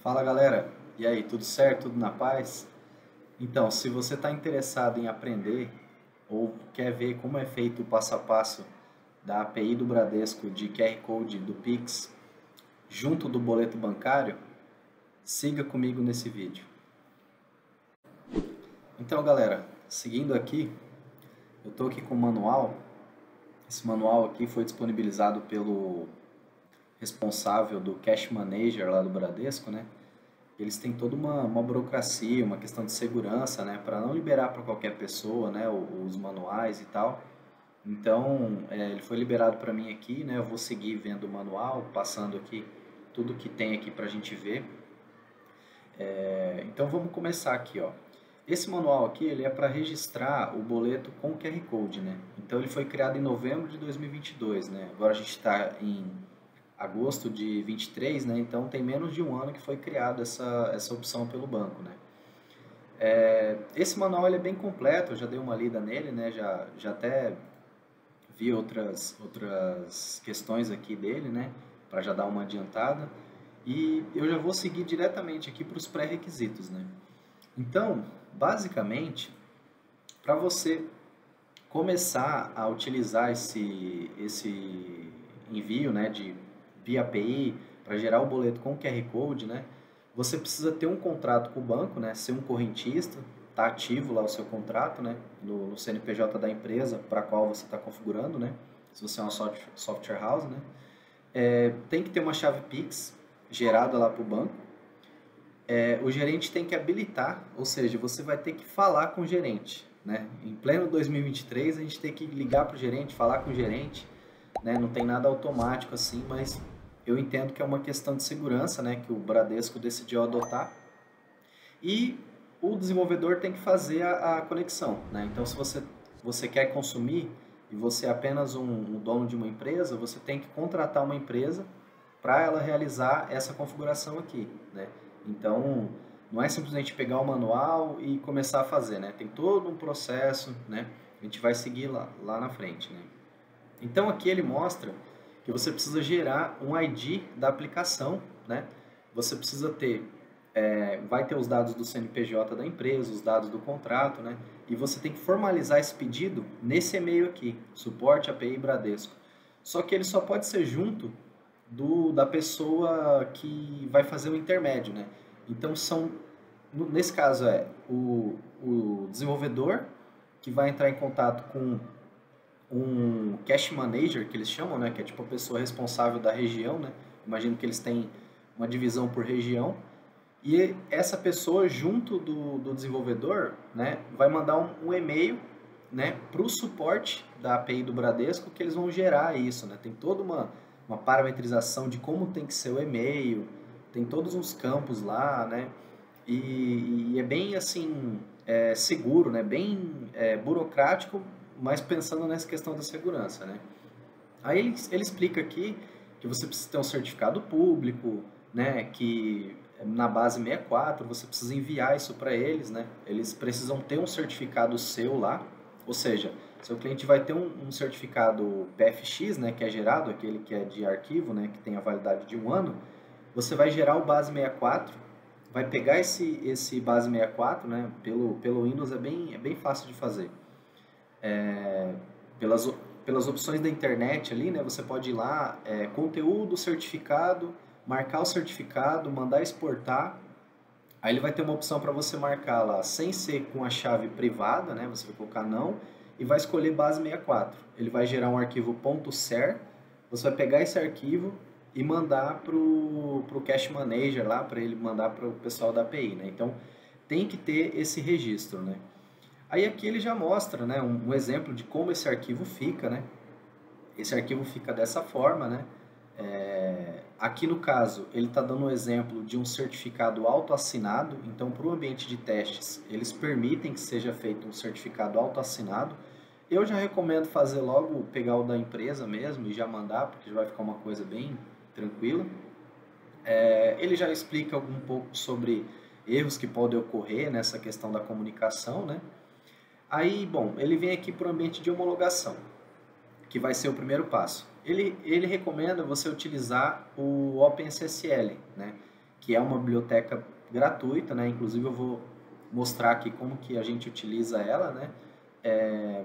Fala galera, e aí, tudo certo? Tudo na paz? Então, se você está interessado em aprender ou quer ver como é feito o passo a passo da API do Bradesco de QR Code do Pix junto do boleto bancário, siga comigo nesse vídeo. Então galera, seguindo aqui, eu estou aqui com o manual. Esse manual aqui foi disponibilizado pelo responsável do Cash Manager lá do Bradesco, né? Eles têm toda uma burocracia, uma questão de segurança, né, para não liberar para qualquer pessoa, né, os manuais e tal. Então, ele foi liberado para mim aqui, né, eu vou seguir vendo o manual, passando aqui tudo que tem aqui para a gente ver. Então, vamos começar aqui, ó. Esse manual aqui, ele é para registrar o boleto com QR Code, né. Então, ele foi criado em novembro de 2022, né. Agora a gente está em agosto de 23, né? Então tem menos de um ano que foi criada essa opção pelo banco, né? Esse manual ele é bem completo, eu já dei uma lida nele, né? Já até vi outras questões aqui dele, né? Para já dar uma adiantada. E eu já vou seguir diretamente aqui para os pré-requisitos, né? Então, basicamente, para você começar a utilizar esse envio, né, via API para gerar o boleto com QR Code, né, você precisa ter um contrato com o banco, né, ser um correntista, tá ativo lá o seu contrato, né, no CNPJ da empresa para a qual você está configurando, né, se você é uma software house, né, tem que ter uma chave Pix gerada lá para o banco. O gerente tem que habilitar, ou seja, você vai ter que falar com o gerente, né? Em pleno 2023 a gente tem que ligar para o gerente, falar com o gerente, né? Não tem nada automático assim, mas eu entendo que é uma questão de segurança, né? Que o Bradesco decidiu adotar. E o desenvolvedor tem que fazer a conexão, né? Então, se você quer consumir e você é apenas um dono de uma empresa, você tem que contratar uma empresa para ela realizar essa configuração aqui, né? Então, não é simplesmente pegar o manual e começar a fazer, né? Tem todo um processo, né? A gente vai seguir lá na frente, né? Então, aqui ele mostra que você precisa gerar um ID da aplicação, né? Você precisa ter, vai ter os dados do CNPJ da empresa, os dados do contrato, né? E você tem que formalizar esse pedido nesse e-mail aqui, suporte API Bradesco. Só que ele só pode ser junto da pessoa que vai fazer o intermédio, né? Então nesse caso o desenvolvedor que vai entrar em contato com um cash manager, que eles chamam, né? Que é tipo a pessoa responsável da região, né? Imagino que eles têm uma divisão por região. E essa pessoa, junto do desenvolvedor, né? Vai mandar um e-mail, né? Para o suporte da API do Bradesco, que eles vão gerar isso, né? Tem toda uma parametrização de como tem que ser o e-mail, tem todos os campos lá, né? E é bem assim, seguro, né? Bem burocrático, mas pensando nessa questão da segurança, né? Aí ele explica aqui que você precisa ter um certificado público, né? Que na base 64 você precisa enviar isso para eles, né? Eles precisam ter um certificado seu lá, ou seja, seu cliente vai ter um certificado PFX, né, que é gerado, aquele que é de arquivo, né, que tem a validade de 1 ano. Você vai gerar o base 64, vai pegar esse base 64, né, pelo Windows é bem fácil de fazer. Pelas opções da internet ali, né, você pode ir lá, conteúdo, certificado, marcar o certificado, mandar exportar. Aí ele vai ter uma opção para você marcar lá, sem ser com a chave privada, né? Você vai colocar não e vai escolher base 64. Ele vai gerar um arquivo .ser, você vai pegar esse arquivo e mandar para o Cache Manager lá, para ele mandar para o pessoal da API, né? Então, tem que ter esse registro, né? Aí aqui ele já mostra, né, um exemplo de como esse arquivo fica, né? Esse arquivo fica dessa forma, né? Aqui no caso, ele está dando um exemplo de um certificado autoassinado. Então, para o ambiente de testes, eles permitem que seja feito um certificado autoassinado. Eu já recomendo fazer logo, pegar o da empresa mesmo e já mandar, porque já vai ficar uma coisa bem tranquila. Ele já explica um pouco sobre erros que podem ocorrer nessa questão da comunicação, né? Aí, bom, ele vem aqui para o ambiente de homologação, que vai ser o primeiro passo. Ele recomenda você utilizar o OpenSSL, né? que é uma biblioteca gratuita, né? Inclusive eu vou mostrar aqui como que a gente utiliza ela, né?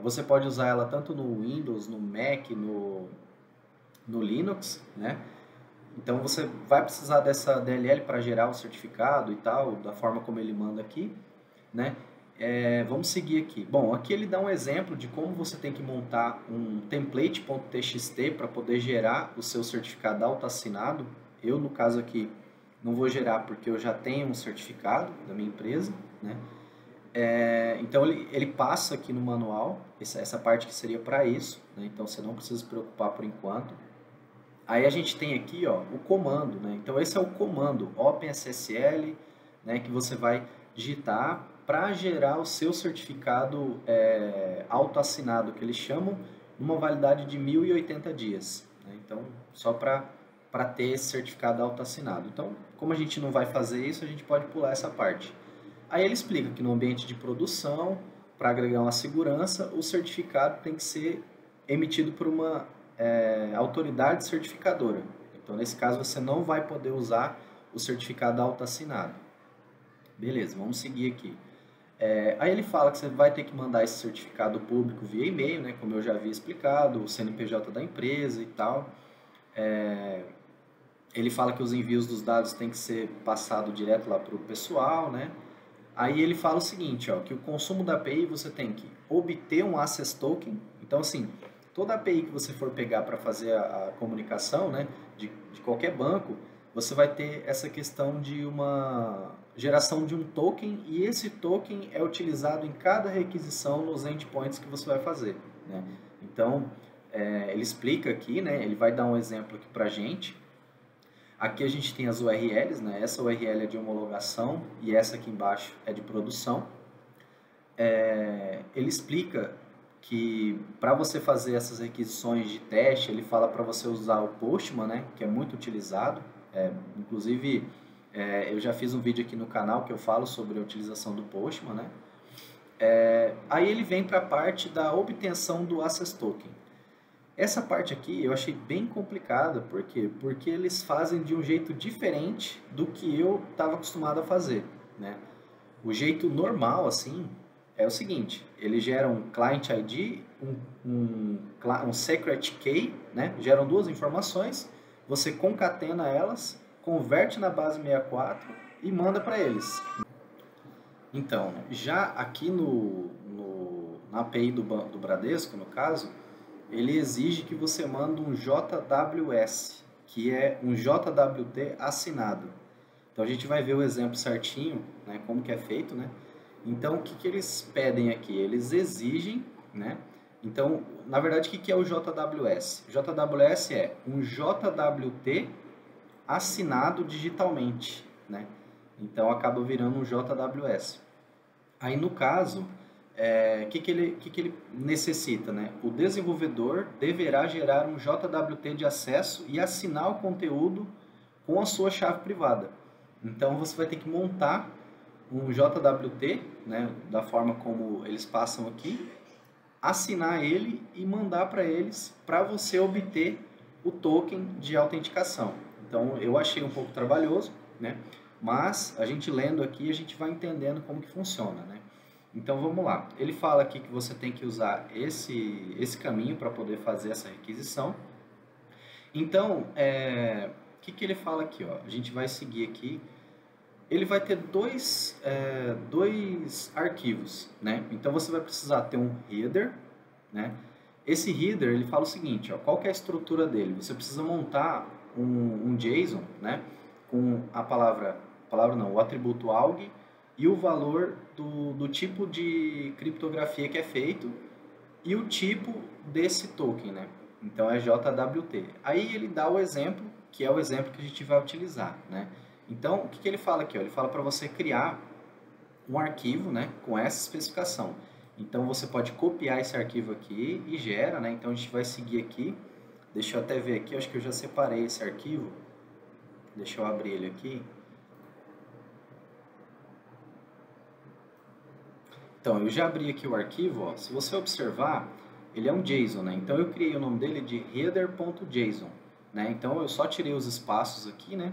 Você pode usar ela tanto no Windows, no Mac, no Linux, né? Então você vai precisar dessa DLL para gerar o certificado e tal, da forma como ele manda aqui, né? Vamos seguir aqui. Bom, aqui ele dá um exemplo de como você tem que montar um template.txt para poder gerar o seu certificado autoassinado. Eu, no caso aqui, não vou gerar porque eu já tenho um certificado da minha empresa, né? Então ele passa aqui no manual, essa parte que seria para isso, né? Então você não precisa se preocupar por enquanto. Aí a gente tem aqui, ó, o comando, né? Então esse é o comando OpenSSL, né, que você vai digitar para gerar o seu certificado autoassinado, que eles chamam, numa validade de 1080 dias, né? Então, só para ter esse certificado autoassinado. Então, como a gente não vai fazer isso, a gente pode pular essa parte. Aí ele explica que no ambiente de produção, para agregar uma segurança, o certificado tem que ser emitido por uma autoridade certificadora. Então, nesse caso, você não vai poder usar o certificado autoassinado. Beleza, vamos seguir aqui. Aí ele fala que você vai ter que mandar esse certificado público via e-mail, né, como eu já havia explicado, o CNPJ da empresa e tal. Ele fala que os envios dos dados têm que ser passado direto lá para o pessoal, né? Aí ele fala o seguinte, ó, que o consumo da API você tem que obter um Access Token. Então, assim, toda API que você for pegar para fazer a comunicação, né, de qualquer banco, você vai ter essa questão de uma geração de um token, e esse token é utilizado em cada requisição nos endpoints que você vai fazer, né? Então, ele explica aqui, né, ele vai dar um exemplo aqui para a gente. Aqui a gente tem as URLs, né? Essa URL é de homologação e essa aqui embaixo é de produção. Ele explica que para você fazer essas requisições de teste, ele fala para você usar o Postman, né? Que é muito utilizado. Inclusive, eu já fiz um vídeo aqui no canal que eu falo sobre a utilização do Postman, né? Aí ele vem para a parte da obtenção do Access Token. Essa parte aqui eu achei bem complicada, por quê? Porque eles fazem de um jeito diferente do que eu estava acostumado a fazer, né? O jeito normal, assim, é o seguinte, eles geram um Client ID, um Secret Key, né? Geram duas informações, você concatena elas, converte na base 64 e manda para eles. Então, já aqui na API do Bradesco, no caso, ele exige que você mande um JWS, que é um JWT assinado. Então a gente vai ver o exemplo certinho, né, como que é feito, né? Então o que eles pedem aqui? Eles exigem, né? Então, na verdade, o que é o JWS? O JWS é um JWT assinado digitalmente, né? Então acaba virando um JWS. Aí no caso, o que ele necessita, né? O desenvolvedor deverá gerar um JWT de acesso e assinar o conteúdo com a sua chave privada. Então você vai ter que montar um JWT, né, da forma como eles passam aqui, assinar ele e mandar para eles para você obter o token de autenticação. Então eu achei um pouco trabalhoso, né? Mas a gente lendo aqui a gente vai entendendo como que funciona, né? Então vamos lá. Ele fala aqui que você tem que usar esse caminho para poder fazer essa requisição. Então, o que ele fala aqui? Ó? A gente vai seguir aqui. Ele vai ter dois arquivos, né? Então você vai precisar ter um header, né? Esse header, ele fala o seguinte, ó, qual que é a estrutura dele? Você precisa montar um JSON, né? Com o atributo AUG e o valor do tipo de criptografia que é feito e o tipo desse token, né? Então é JWT. Aí ele dá o exemplo, que é o exemplo que a gente vai utilizar, né? Então, o que ele fala aqui? Ó? Ele fala para você criar um arquivo, né, com essa especificação. Então, você pode copiar esse arquivo aqui e gera, né? Então, a gente vai seguir aqui. Deixa eu até ver aqui, acho que eu já separei esse arquivo. Deixa eu abrir ele aqui. Então, eu já abri aqui o arquivo, ó. Se você observar, ele é um JSON, né? Então, eu criei o nome dele de header.json, né? Então, eu só tirei os espaços aqui, né?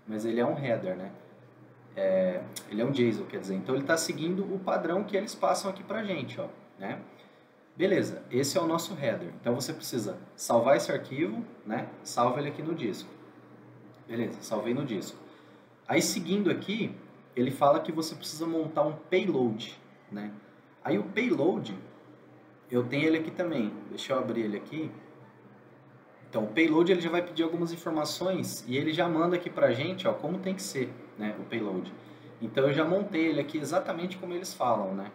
mas ele é um header, né? Ele é um JSON, quer dizer. Então ele está seguindo o padrão que eles passam aqui para a gente, ó, né? Beleza, esse é o nosso header. Então você precisa salvar esse arquivo, né? Salva ele aqui no disco. Beleza, salvei no disco. Aí seguindo aqui, ele fala que você precisa montar um payload, né? Aí o payload, eu tenho ele aqui também. Deixa eu abrir ele aqui. Então o payload ele já vai pedir algumas informações e ele já manda aqui pra gente, ó, como tem que ser, né, o payload. Então eu já montei ele aqui exatamente como eles falam, né?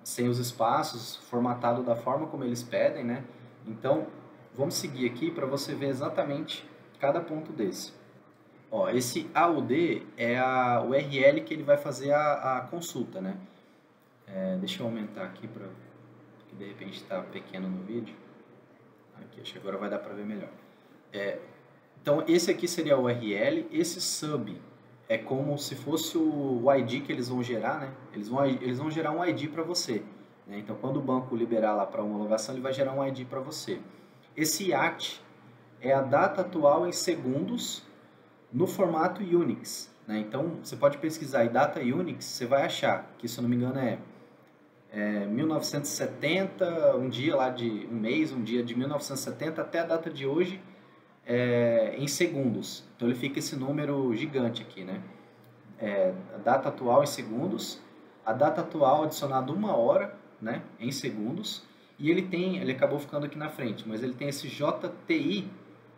Sem os espaços, formatado da forma como eles pedem, né? Então vamos seguir aqui para você ver exatamente cada ponto desse. Ó, esse AUD é a URL que ele vai fazer a consulta, né? Deixa eu aumentar aqui para que de repente está pequeno no vídeo. Aqui, acho que agora vai dar para ver melhor. Então esse aqui seria a URL, esse sub é como se fosse o ID que eles vão gerar, né? Eles vão gerar um ID para você, né? Então quando o banco liberar lá para homologação, ele vai gerar um ID para você. Esse IAT é a data atual em segundos no formato Unix, né? Então você pode pesquisar aí data Unix, você vai achar que, se eu não me engano, é 1970, um dia lá de um mês, um dia de 1970 até a data de hoje, em segundos. Então ele fica esse número gigante aqui, né? A data atual em segundos, a data atual adicionado 1 hora, né, em segundos, e ele acabou ficando aqui na frente, mas ele tem esse JTI,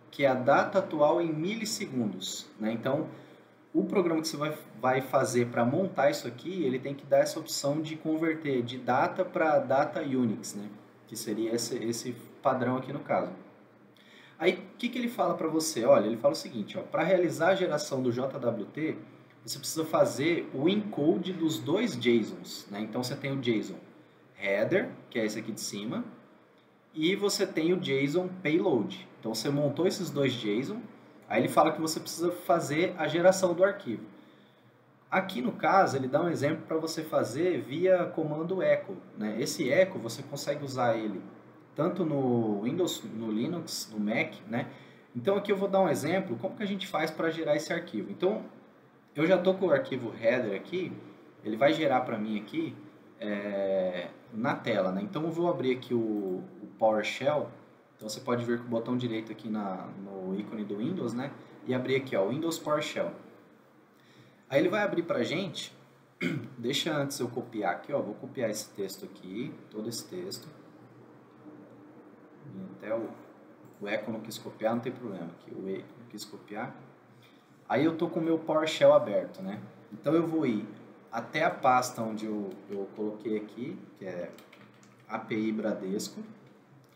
que é a data atual em milissegundos, né? Então o programa que você vai fazer para montar isso aqui, ele tem que dar essa opção de converter de data para data Unix, né? Que seria esse padrão aqui no caso. Aí, o que ele fala para você? Olha, ele fala o seguinte, para realizar a geração do JWT, você precisa fazer o encode dos dois JSONs, né? Então, você tem o JSON header, que é esse aqui de cima, e você tem o JSON payload. Então, você montou esses dois JSON, aí ele fala que você precisa fazer a geração do arquivo. Aqui, no caso, ele dá um exemplo para você fazer via comando echo, né? Esse echo, você consegue usar ele tanto no Windows, no Linux, no Mac, né? Então aqui eu vou dar um exemplo, como que a gente faz para gerar esse arquivo. Então, eu já estou com o arquivo header aqui, ele vai gerar para mim aqui na tela, né? Então eu vou abrir aqui o PowerShell, então você pode ver com o botão direito aqui no ícone do Windows, né? E abrir aqui, ó, Windows PowerShell. Aí ele vai abrir para a gente, deixa antes eu copiar aqui, ó, vou copiar esse texto aqui, todo esse texto. Até o echo não quis copiar, não tem problema, aqui o E não quis copiar. Aí eu tô com o meu PowerShell aberto, né? Então eu vou ir até a pasta onde eu coloquei aqui, que é API Bradesco.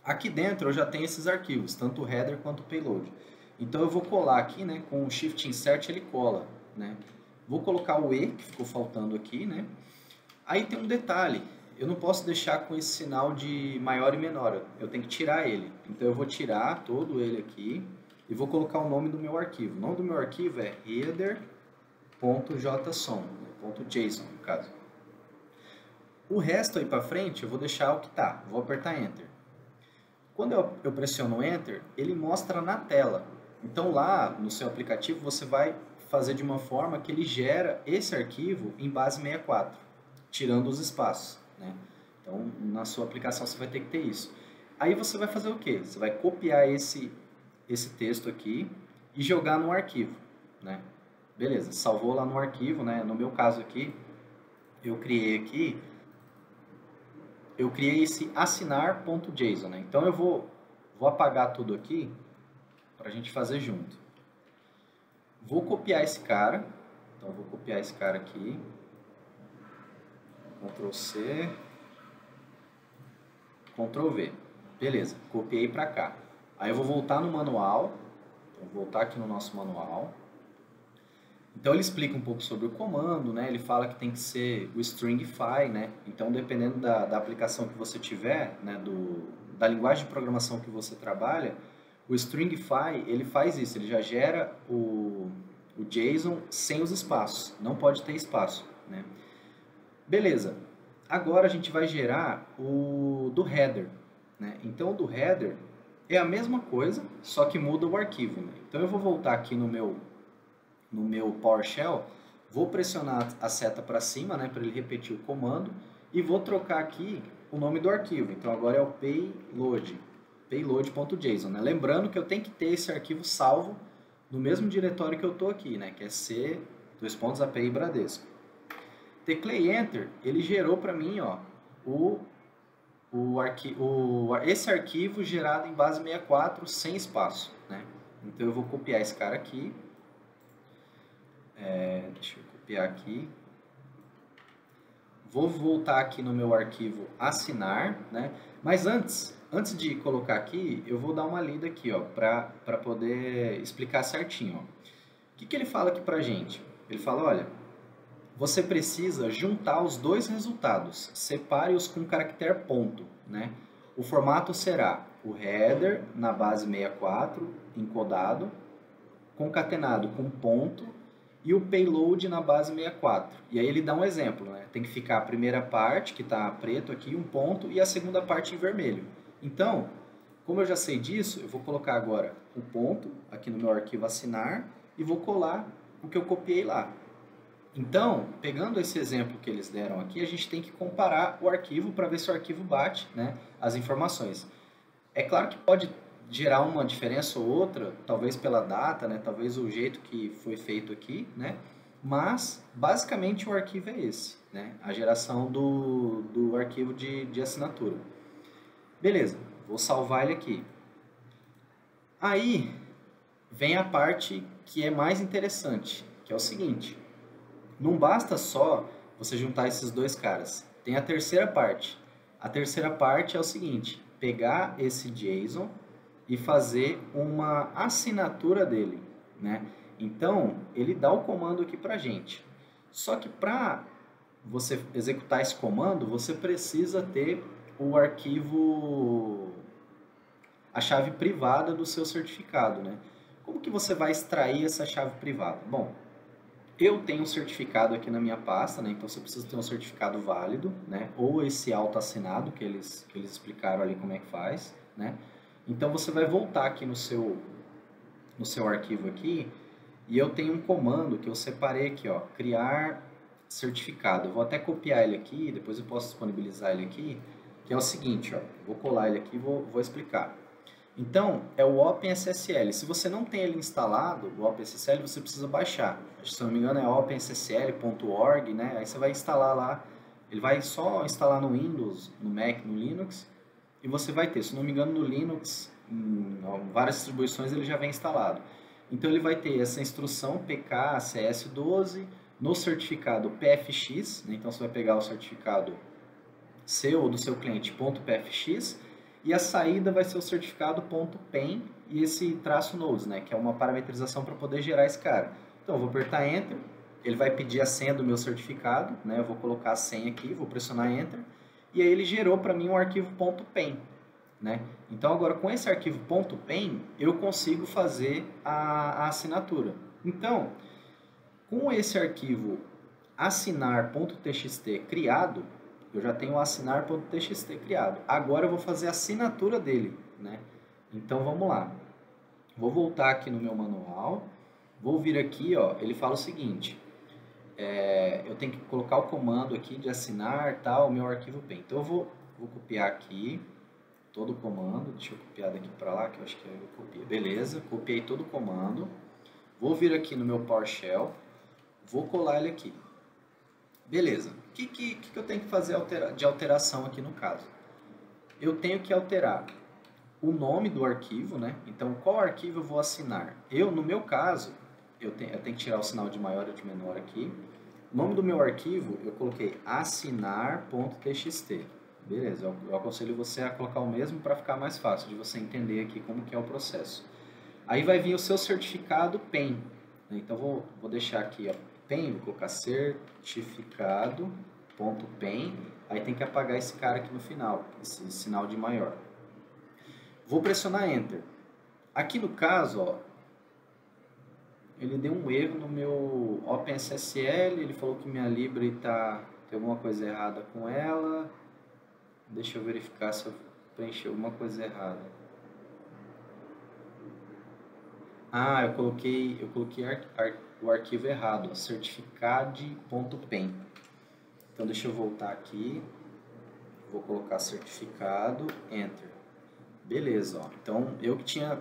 Aqui dentro eu já tenho esses arquivos, tanto o header quanto o payload. Então eu vou colar aqui, né? Com o Shift Insert ele cola, né? Vou colocar o E, que ficou faltando aqui, né? Aí tem um detalhe. Eu não posso deixar com esse sinal de maior e menor, eu tenho que tirar ele. Então eu vou tirar todo ele aqui e vou colocar o nome do meu arquivo. O nome do meu arquivo é header.json, .json no caso. O resto aí para frente eu vou deixar o que tá, vou apertar Enter. Quando eu pressiono Enter, ele mostra na tela. Então lá no seu aplicativo você vai fazer de uma forma que ele gera esse arquivo em base 64, tirando os espaços, né? Então, na sua aplicação você vai ter que ter isso. Aí você vai fazer o quê? Você vai copiar esse texto aqui e jogar no arquivo, né? Beleza, salvou lá no arquivo, né? No meu caso aqui, eu criei esse assinar.json, né? Então eu vou apagar tudo aqui para a gente fazer junto. Vou copiar esse cara, então eu vou copiar esse cara aqui. Ctrl C, Ctrl V. Beleza, copiei para cá. Aí eu vou voltar no manual, então vou voltar aqui no nosso manual. Então ele explica um pouco sobre o comando, né? Ele fala que tem que ser o stringify, né? Então dependendo da aplicação que você tiver, né? Da linguagem de programação que você trabalha, o stringify ele faz isso, ele já gera o JSON sem os espaços, não pode ter espaço, né? Beleza, agora a gente vai gerar o do header, né? Então o do header é a mesma coisa, só que muda o arquivo, né? Então eu vou voltar aqui no meu no meu PowerShell, vou pressionar a seta para cima, né, para ele repetir o comando, e vou trocar aqui o nome do arquivo. Então agora é o payload.json, né? Lembrando que eu tenho que ter esse arquivo salvo no mesmo diretório que eu estou aqui, né, que é C:\API Bradesco. Teclei Enter, ele gerou para mim, ó, esse arquivo gerado em base 64 sem espaço, né? Então eu vou copiar esse cara aqui, deixa eu copiar aqui, vou voltar aqui no meu arquivo assinar, né? Mas antes de colocar aqui, eu vou dar uma lida aqui, ó, para poder explicar certinho, ó. O que ele fala aqui pra gente? Ele fala, olha, você precisa juntar os dois resultados, separe-os com caractere ponto, né? O formato será o header na base 64, encodado, concatenado com ponto, e o payload na base 64. E aí ele dá um exemplo, né? Tem que ficar a primeira parte, que está preto aqui, um ponto, e a segunda parte em vermelho. Então, como eu já sei disso, eu vou colocar agora o ponto aqui no meu arquivo assinar e vou colar o que eu copiei lá. Então, pegando esse exemplo que eles deram aqui, a gente tem que comparar o arquivo para ver se o arquivo bate, né, as informações. É claro que pode gerar uma diferença ou outra, talvez pela data, né, talvez o jeito que foi feito aqui, né, mas basicamente o arquivo é esse, né, a geração do arquivo de assinatura. Beleza, vou salvar ele aqui. Aí vem a parte que é mais interessante, que é o seguinte: não basta só você juntar esses dois caras. Tem a terceira parte. A terceira parte é o seguinte: pegar esse JSON e fazer uma assinatura dele, né? Então, ele dá o comando aqui pra gente. Só que para você executar esse comando, você precisa ter o arquivo, a chave privada do seu certificado, né? Como que você vai extrair essa chave privada? Bom, eu tenho um certificado aqui na minha pasta, né? Então você precisa ter um certificado válido, né? Ou esse auto-assinado que eles explicaram ali como é que faz, né? Então você vai voltar aqui no seu arquivo aqui, e eu tenho um comando que eu separei aqui, ó, criar certificado. Eu vou até copiar ele aqui, depois eu posso disponibilizar ele aqui, que é o seguinte, ó, vou colar ele aqui e vou explicar. Então, é o OpenSSL. Se você não tem ele instalado, o OpenSSL, você precisa baixar. Se não me engano, é openssl.org, né? Aí você vai instalar lá. Ele vai só instalar no Windows, no Mac, no Linux. E você vai ter, se não me engano, no Linux, em várias distribuições ele já vem instalado. Então, ele vai ter essa instrução PK-CS12 no certificado PFX. Né? Então, você vai pegar o certificado seu ou do seu cliente .pfx. E a saída vai ser o certificado .pen e esse traço nodes, né, que é uma parametrização para poder gerar esse cara. Então, eu vou apertar Enter, ele vai pedir a senha do meu certificado, né, eu vou colocar a senha aqui, vou pressionar Enter, e aí ele gerou para mim um arquivo .pen. Né? Então, agora com esse arquivo .pen, eu consigo fazer a assinatura. Então, com esse arquivo assinar.txt criado, eu já tenho o assinar.txt criado. Agora eu vou fazer a assinatura dele, né? Então vamos lá. Vou voltar aqui no meu manual. Vou vir aqui, ó. Ele fala o seguinte: eu tenho que colocar o comando aqui de assinar, tal, o meu arquivo PEN. Então eu vou copiar aqui todo o comando. Deixa eu copiar daqui para lá, que eu acho que eu copiei. Beleza, copiei todo o comando. Vou vir aqui no meu PowerShell. Vou colar ele aqui. Beleza. O que eu tenho que fazer de alteração aqui no caso? Eu tenho que alterar o nome do arquivo, né? Então, qual arquivo eu vou assinar? No meu caso, eu tenho que tirar o sinal de maior e de menor aqui. O nome do meu arquivo, eu coloquei assinar.txt. Beleza, eu aconselho você a colocar o mesmo para ficar mais fácil de você entender aqui como que é o processo. Aí vai vir o seu certificado PEN. Né? Então, vou deixar aqui, ó, PEN, vou colocar certificado.pen, aí tem que apagar esse cara aqui no final, esse sinal de maior. Vou pressionar Enter. Aqui no caso, ó, ele deu um erro no meu OpenSSL, ele falou que minha Libre tem alguma coisa errada com ela. Deixa eu verificar se eu preenchi alguma coisa errada. Ah, eu coloquei o arquivo errado, ó, certificade.pen. Então deixa eu voltar aqui, vou colocar certificado, enter. Beleza, ó. Então eu que tinha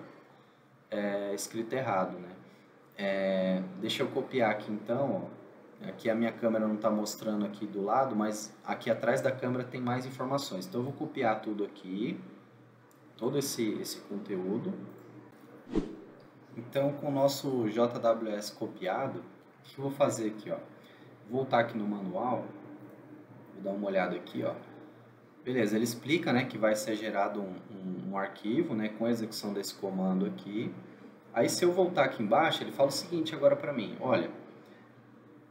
escrito errado, né? Deixa eu copiar aqui então, ó. Aqui a minha câmera não está mostrando aqui do lado, mas aqui atrás da câmera tem mais informações. Então eu vou copiar tudo aqui, todo esse conteúdo. Então com o nosso JWS copiado, o que eu vou fazer aqui, ó? Vou voltar aqui no manual, vou dar uma olhada aqui, ó. Beleza, ele explica, né, que vai ser gerado um arquivo, né, com a execução desse comando aqui. Aí se eu voltar aqui embaixo, ele fala o seguinte agora para mim, olha,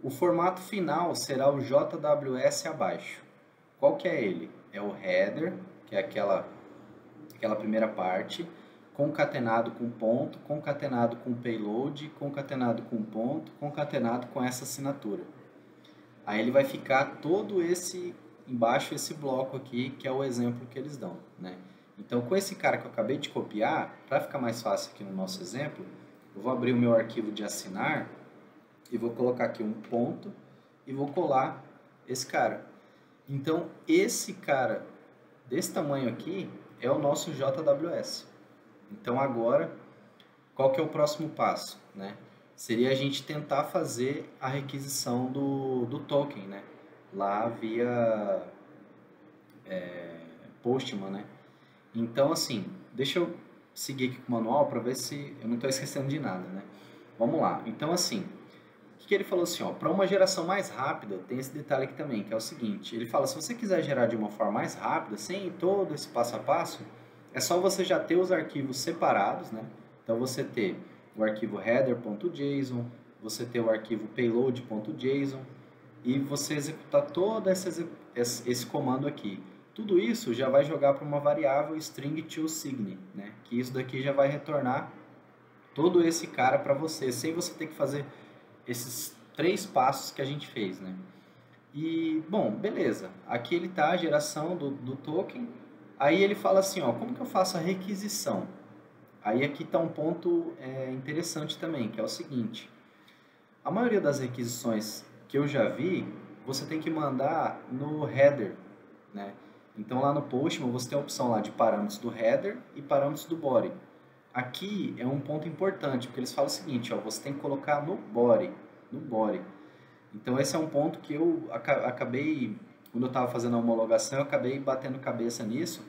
o formato final será o JWS abaixo. Qual que é ele? É o header, que é aquela primeira parte, concatenado com ponto, concatenado com payload, concatenado com ponto, concatenado com essa assinatura. Aí ele vai ficar todo esse embaixo, esse bloco aqui, que é o exemplo que eles dão, né? Então, com esse cara que eu acabei de copiar, para ficar mais fácil aqui no nosso exemplo, eu vou abrir o meu arquivo de assinar e vou colocar aqui um ponto e vou colar esse cara. Então, esse cara desse tamanho aqui é o nosso JWS. Então, agora, qual que é o próximo passo, né? Seria a gente tentar fazer a requisição do token, né? Lá via Postman, né? Então, assim, deixa eu seguir aqui com o manual para ver se eu não estou esquecendo de nada, né? Vamos lá. Então, assim, o que ele falou assim, ó, para uma geração mais rápida, tem esse detalhe aqui também, que é o seguinte, ele fala, se você quiser gerar de uma forma mais rápida, sem todo esse passo a passo, é só você já ter os arquivos separados, né? Então, você ter o arquivo header.json, você ter o arquivo payload.json e você executar todo esse comando aqui. Tudo isso já vai jogar para uma variável string toSign, né? Que isso daqui já vai retornar todo esse cara para você, sem você ter que fazer esses 3 passos que a gente fez, né? E, bom, beleza. Aqui ele tá a geração do token. Aí ele fala assim, ó, como que eu faço a requisição? Aí aqui está um ponto interessante também, que é o seguinte. A maioria das requisições que eu já vi, você tem que mandar no header, né? Então lá no Postman você tem a opção lá de parâmetros do header e parâmetros do body. Aqui é um ponto importante, porque eles falam o seguinte, ó, você tem que colocar no body. Então esse é um ponto que eu acabei, quando eu estava fazendo a homologação, eu acabei batendo cabeça nisso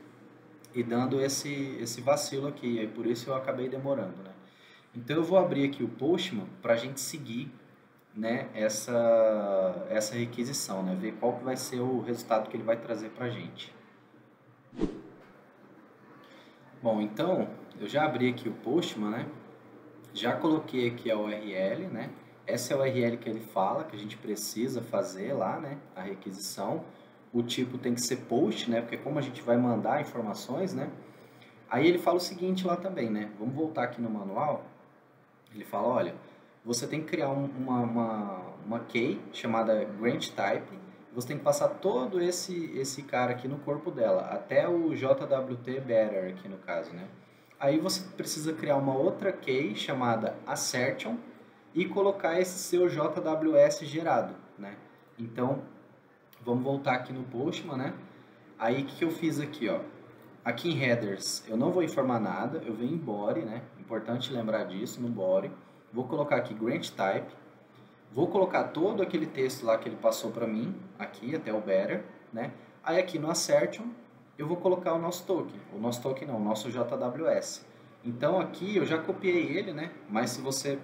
e dando esse vacilo aqui, e por isso eu acabei demorando, né? Então eu vou abrir aqui o Postman para a gente seguir, né, essa requisição, né, ver qual que vai ser o resultado que ele vai trazer para a gente. Bom, então, eu já abri aqui o Postman, né? Já coloquei aqui a URL, né? Essa é a URL que ele fala, que a gente precisa fazer lá, né? A requisição. O tipo tem que ser post, né? Porque como a gente vai mandar informações, né? Aí ele fala o seguinte lá também, né? Vamos voltar aqui no manual. Ele fala, olha, você tem que criar uma key chamada grantType. Você tem que passar todo esse cara aqui no corpo dela, até o JWT Better aqui no caso, né? Aí você precisa criar uma outra key chamada assertion e colocar esse seu JWS gerado, né? Então, vamos voltar aqui no Postman, né? Aí, o que eu fiz aqui, ó? Aqui em headers, eu não vou informar nada, eu venho em body, né? Importante lembrar disso, no body. Vou colocar aqui grantType. Vou colocar todo aquele texto lá que ele passou para mim, aqui até o better, né? Aí aqui no assertion, eu vou colocar o nosso token. O nosso token não, o nosso JWS. Então aqui eu já copiei ele, né? Mas se você,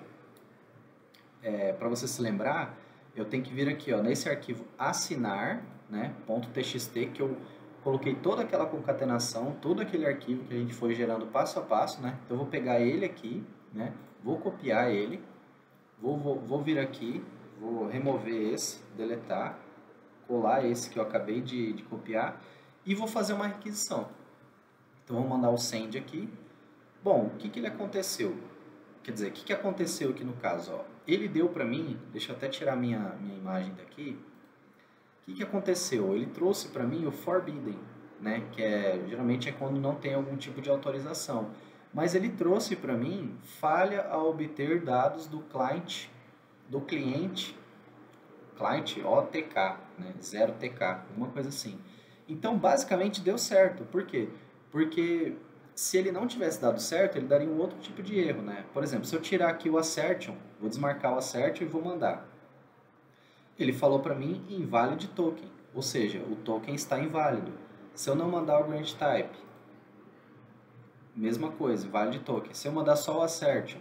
para você se lembrar, eu tenho que vir aqui, ó, nesse arquivo assinar, né? .txt, que eu coloquei toda aquela concatenação, todo aquele arquivo que a gente foi gerando passo a passo, né? Então eu vou pegar ele aqui, né? Vou copiar ele. Vou vir aqui, vou remover esse, deletar, colar esse que eu acabei de copiar e vou fazer uma requisição. Então, vou mandar o send aqui. Bom, o que ele aconteceu? Quer dizer, o que aconteceu aqui no caso? Ó? Ele deu para mim, deixa eu até tirar minha imagem daqui. O que aconteceu? Ele trouxe para mim o forbidden, né? Que geralmente é quando não tem algum tipo de autorização. Mas ele trouxe para mim falha ao obter dados do client do cliente, client OTK, né? 0TK, uma coisa assim. Então, basicamente, deu certo. Por quê? Porque se ele não tivesse dado certo, ele daria um outro tipo de erro, né? Por exemplo, se eu tirar aqui o assertion, vou desmarcar o assertion e vou mandar. Ele falou para mim invalid token, ou seja, o token está inválido. Se eu não mandar o grant type, mesma coisa, invalid token. Se eu mandar só o assertion,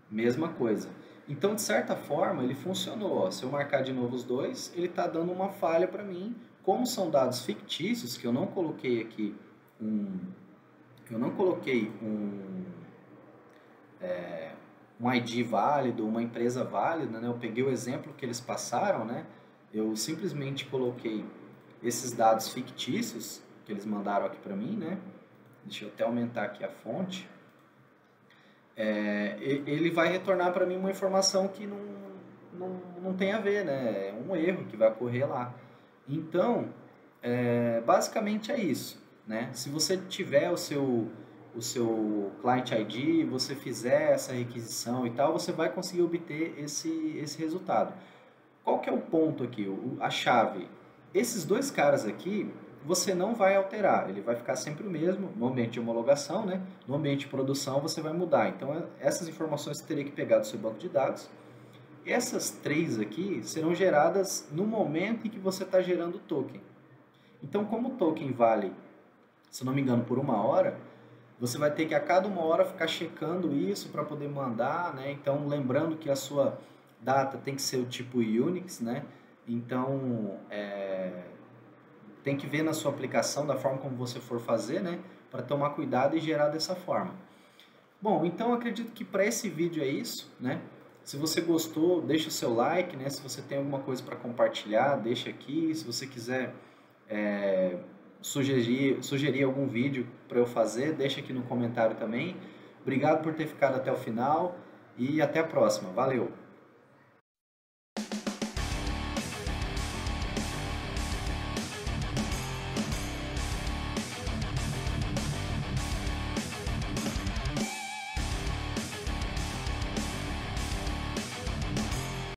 mesma coisa. Então, de certa forma, ele funcionou. Ó. Se eu marcar de novo os dois, ele está dando uma falha para mim. Como são dados fictícios, que eu não coloquei aqui um ID válido, uma empresa válida, né? Eu peguei o exemplo que eles passaram, né? Eu simplesmente coloquei esses dados fictícios que eles mandaram aqui para mim, né? Deixa eu até aumentar aqui a fonte. Ele vai retornar para mim uma informação que não tem a ver, né? É um erro que vai ocorrer lá. Então, basicamente é isso, né? Se você tiver o seu Client ID, você fizer essa requisição e tal, você vai conseguir obter esse resultado. Qual que é o ponto aqui, a chave? Esses dois caras aqui, você não vai alterar, ele vai ficar sempre o mesmo no ambiente de homologação, né? No ambiente de produção você vai mudar. Então, essas informações você teria que pegar do seu banco de dados. Essas três aqui serão geradas no momento em que você está gerando o token. Então, como o token vale, se não me engano, por 1 hora, você vai ter que a cada 1 hora ficar checando isso para poder mandar, né? Então, lembrando que a sua data tem que ser o tipo Unix, né? Então, tem que ver na sua aplicação, da forma como você for fazer, né? Para tomar cuidado e gerar dessa forma. Bom, então acredito que para esse vídeo é isso, né? Se você gostou, deixa o seu like, né? Se você tem alguma coisa para compartilhar, deixa aqui. Se você quiser sugerir algum vídeo para eu fazer, deixa aqui no comentário também. Obrigado por ter ficado até o final e até a próxima. Valeu!